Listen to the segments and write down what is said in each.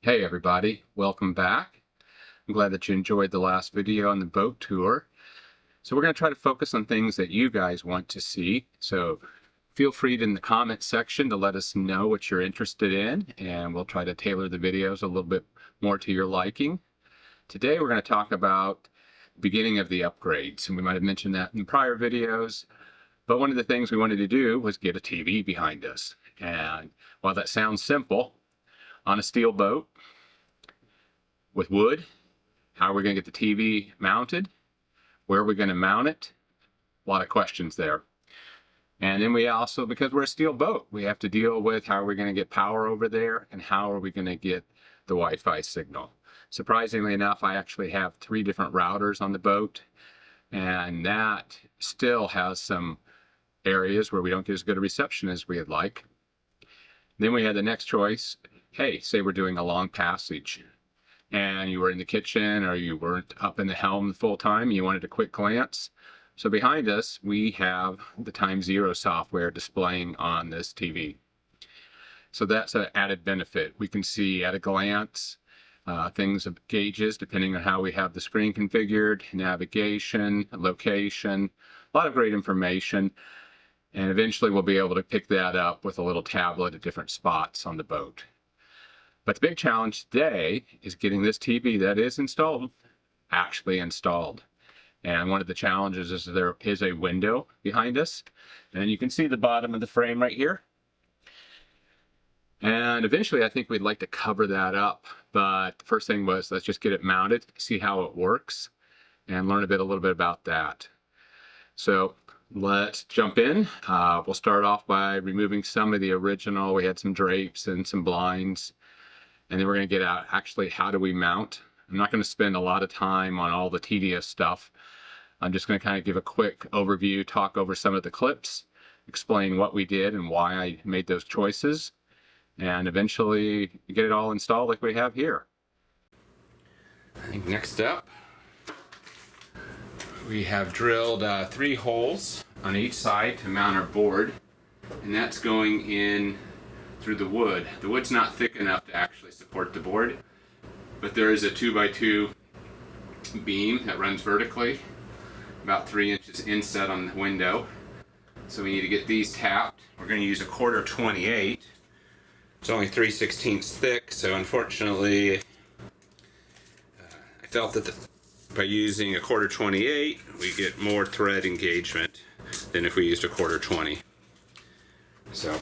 Hey everybody, welcome back. I'm glad that you enjoyed the last video on the boat tour. So we're going to try to focus on things that you guys want to see. So feel free in the comment section to let us know what you're interested in, and we'll try to tailor the videos a little bit more to your liking. Today we're going to talk about the beginning of the upgrades, and we might have mentioned that in prior videos, but one of the things we wanted to do was get a TV behind us. And while that sounds simple, on a steel boat with wood, how are we going to get the TV mounted? Where are we going to mount it? A lot of questions there. And then we also, because we're a steel boat, we have to deal with how are we going to get power over there and how are we going to get the Wi-Fi signal. Surprisingly enough, I actually have 3 different routers on the boat, and that still has some areas where we don't get as good a reception as we'd like. Then we had the next choice. Hey, say we're doing a long passage and you were in the kitchen or you weren't up in the helm full time, you wanted a quick glance. So behind us, we have the Time Zero software displaying on this TV. So that's an added benefit. We can see at a glance things of gauges depending on how we have the screen configured, navigation, location, a lot of great information. And eventually we'll be able to pick that up with a little tablet at different spots on the boat. But the big challenge today is getting this TV that is installed actually installed. And one of the challenges is there is a window behind us. And you can see the bottom of the frame right here. And eventually I think we'd like to cover that up. But the first thing was, let's just get it mounted, see how it works, and learn a little bit about that. So let's jump in. We'll start off by removing some of the original. We had some drapes and some blinds. And then we're going to get out actually how do we mount. I'm not going to spend a lot of time on all the tedious stuff. I'm just going to kind of give a quick overview, talk over some of the clips, explain what we did and why I made those choices, and eventually get it all installed like we have here. I think next up, we have drilled 3 holes on each side to mount our board, and that's going in through the wood. The wood's not thick enough to actually support the board, but there is a 2x2 beam that runs vertically, about 3 inches inset on the window. So we need to get these tapped. We're going to use a 1/4 28. It's only 3/16 thick, so unfortunately I felt that by using a 1/4 28 we get more thread engagement than if we used a 1/4 20. So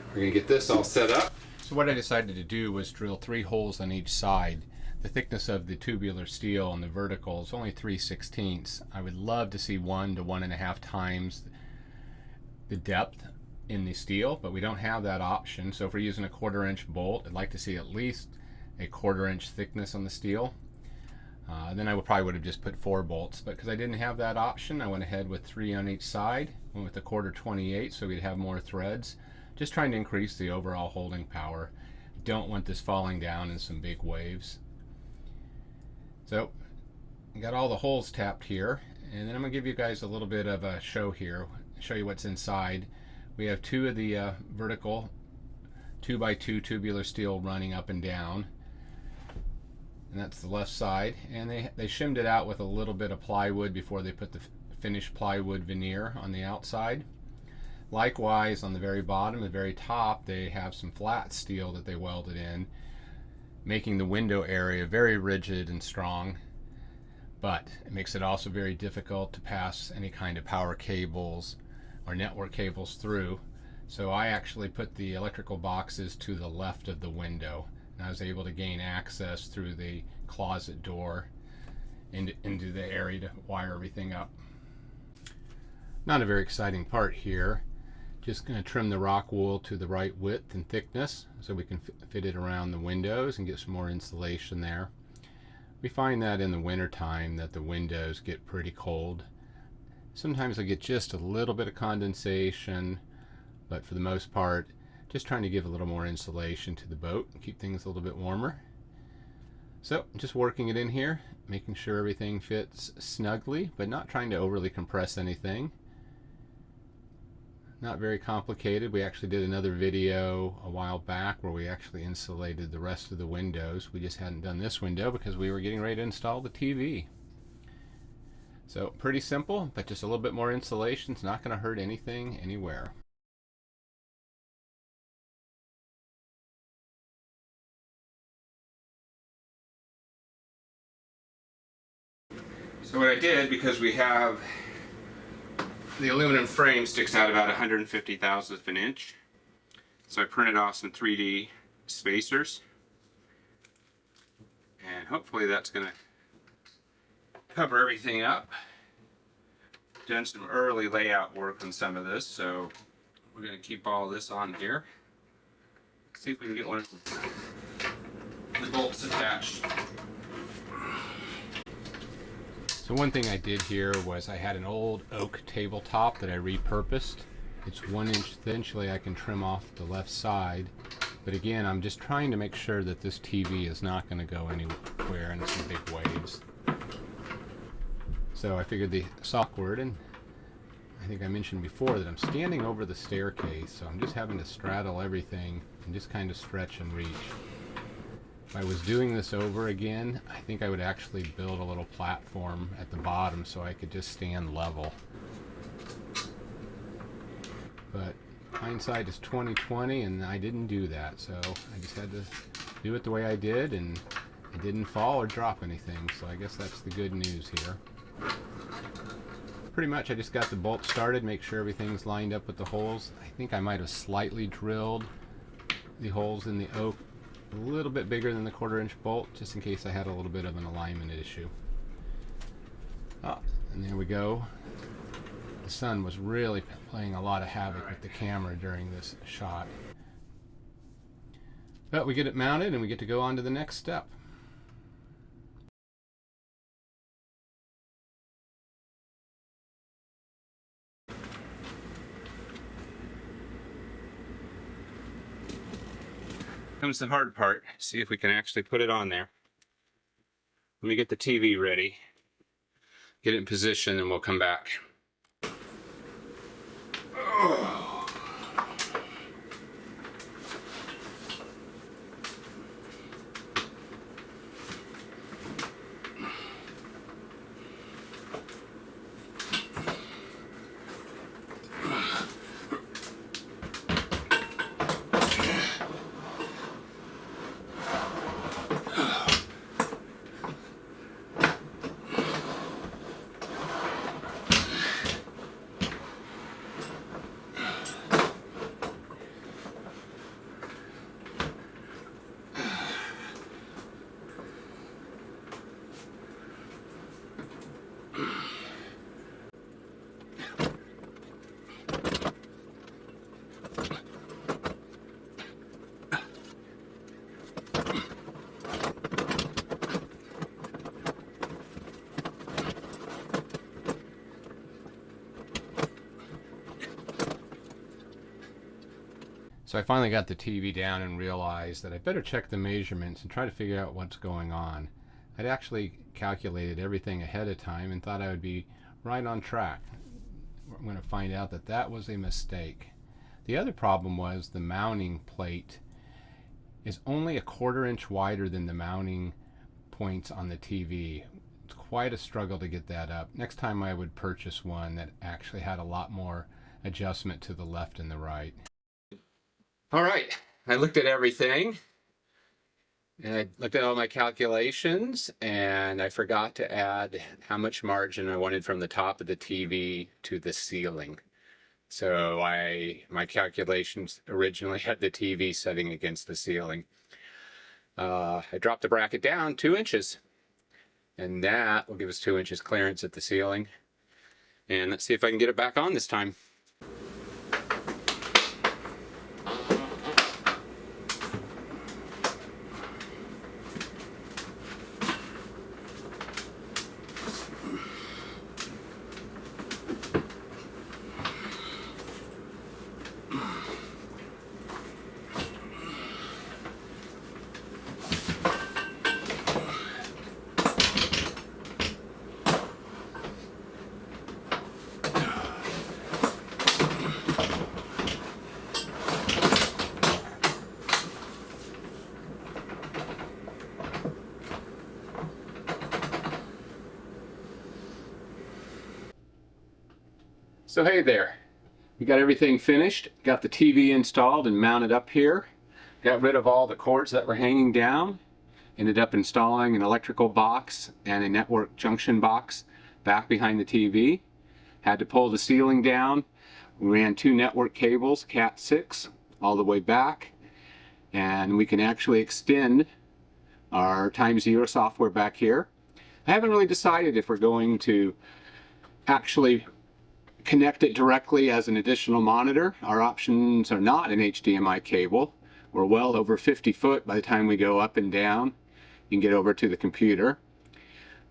we're going to get this all set up. So what I decided to do was drill 3 holes on each side. The thickness of the tubular steel on the vertical is only 3/16. I would love to see 1 to 1.5 times the depth in the steel, but we don't have that option. So if we're using a 1/4 inch bolt, I'd like to see at least a 1/4 inch thickness on the steel. Then I probably would have just put 4 bolts, but because I didn't have that option, I went ahead with 3 on each side, went with the 1/4 28 so we'd have more threads. Just trying to increase the overall holding power. Don't want this falling down in some big waves. So got all the holes tapped here, and then I'm going to give you guys a little bit of a show here, show you what's inside. We have 2 of the vertical 2x2 tubular steel running up and down, and that's the left side, and they shimmed it out with a little bit of plywood before they put the finished plywood veneer on the outside. Likewise, on the very bottom, the very top, they have some flat steel that they welded in, making the window area very rigid and strong, but it makes it also very difficult to pass any kind of power cables or network cables through. So I actually put the electrical boxes to the left of the window, and I was able to gain access through the closet door into the area to wire everything up. Not a very exciting part here. Just going to trim the rock wool to the right width and thickness so we can fit it around the windows and get some more insulation there. We find that in the winter time that the windows get pretty cold. Sometimes I get just a little bit of condensation, but for the most part just trying to give a little more insulation to the boat and keep things a little bit warmer. So just working it in here, making sure everything fits snugly, but not trying to overly compress anything. not very complicated. We actually did another video a while back where we actually insulated the rest of the windows. We just hadn't done this window because we were getting ready to install the TV. So pretty simple, but just a little bit more insulation. It's not going to hurt anything anywhere. So what I did, because we have the aluminum frame sticks out about 150 thousandths of an inch, so I printed off some 3D spacers, and hopefully that's going to cover everything up. Done some early layout work on some of this, so we're going to keep all this on here. See if we can get one of the bolts attached. So one thing I did here was I had an old oak tabletop that I repurposed. It's 1 inch thin, I can trim off the left side. But again, I'm just trying to make sure that this TV is not going to go anywhere in some big waves. So I figured the awkward, and I think I mentioned before that I'm standing over the staircase, so I'm just having to straddle everything and just kind of stretch and reach. If I was doing this over again, I think I would actually build a little platform at the bottom so I could just stand level. But hindsight is 20/20, and I didn't do that, so I just had to do it the way I did, and it didn't fall or drop anything, so I guess that's the good news here. Pretty much I just got the bolt started, make sure everything's lined up with the holes. I think I might have slightly drilled the holes in the oak a little bit bigger than the 1/4 inch bolt, just in case I had a little bit of an alignment issue. Oh, and there we go. The sun was really playing a lot of havoc with the camera during this shot. But we get it mounted and we get to go on to the next step. Comes the hard part. See if we can actually put it on there. Let me get the TV ready, get it in position, and we'll come back. Oh. So I finally got the TV down and realized that I better check the measurements and try to figure out what's going on. I'd actually calculated everything ahead of time and thought I would be right on track. I'm going to find out that that was a mistake. The other problem was the mounting plate is only a 1/4 inch wider than the mounting points on the TV. It's quite a struggle to get that up. Next time I would purchase one that actually had a lot more adjustment to the left and the right. All right, I looked at everything, and I looked at all my calculations, and I forgot to add how much margin I wanted from the top of the TV to the ceiling. So my calculations originally had the TV setting against the ceiling. I dropped the bracket down 2 inches, and that will give us 2 inches clearance at the ceiling. And let's see if I can get it back on this time. So hey there, we got everything finished, got the TV installed and mounted up here, got rid of all the cords that were hanging down, ended up installing an electrical box and a network junction box back behind the TV, had to pull the ceiling down, we ran 2 network cables, Cat 6, all the way back, and we can actually extend our Time Zero software back here. I haven't really decided if we're going to actually connect it directly as an additional monitor. Our options are not an HDMI cable. We're well over 50 foot by the time we go up and down. You can get over to the computer.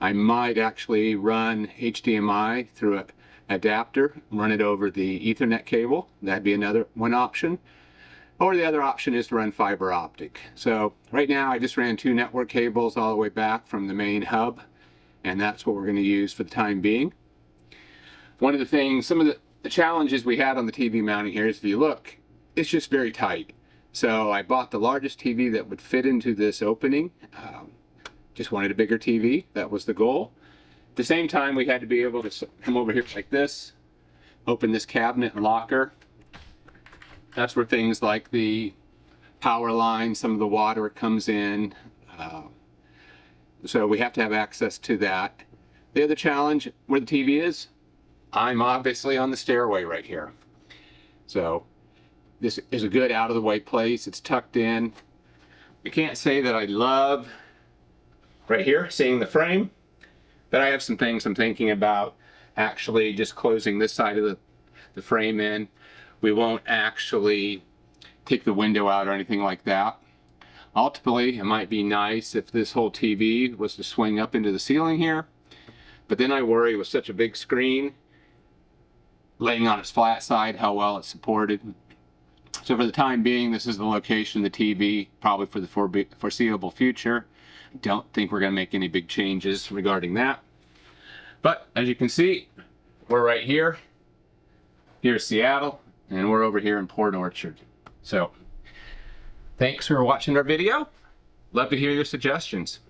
I might actually run HDMI through an adapter, run it over the Ethernet cable. That'd be one option. Or the other option is to run fiber optic. So right now I just ran 2 network cables all the way back from the main hub, and that's what we're going to use for the time being. One of the things, some of the challenges we had on the TV mounting here is, if you look, it's just very tight. So I bought the largest TV that would fit into this opening. Just wanted a bigger TV. That was the goal. At the same time, we had to be able to come over here like this, open this cabinet and locker. That's where things like the power line, some of the water comes in. So we have to have access to that. The other challenge where the TV is, I'm obviously on the stairway right here. So this is a good out of the way place. It's tucked in. I can't say that I love right here seeing the frame, but I have some things I'm thinking about actually just closing this side of the frame in. We won't actually take the window out or anything like that. Ultimately, it might be nice if this whole TV was to swing up into the ceiling here, but then I worry with such a big screen laying on its flat side how well it's supported. So for the time being, this is the location of the TV, probably for the foreseeable future. I don't think we're going to make any big changes regarding that. But as you can see, we're right here. Here's Seattle, and we're over here in Port Orchard. So thanks for watching our video. Love to hear your suggestions.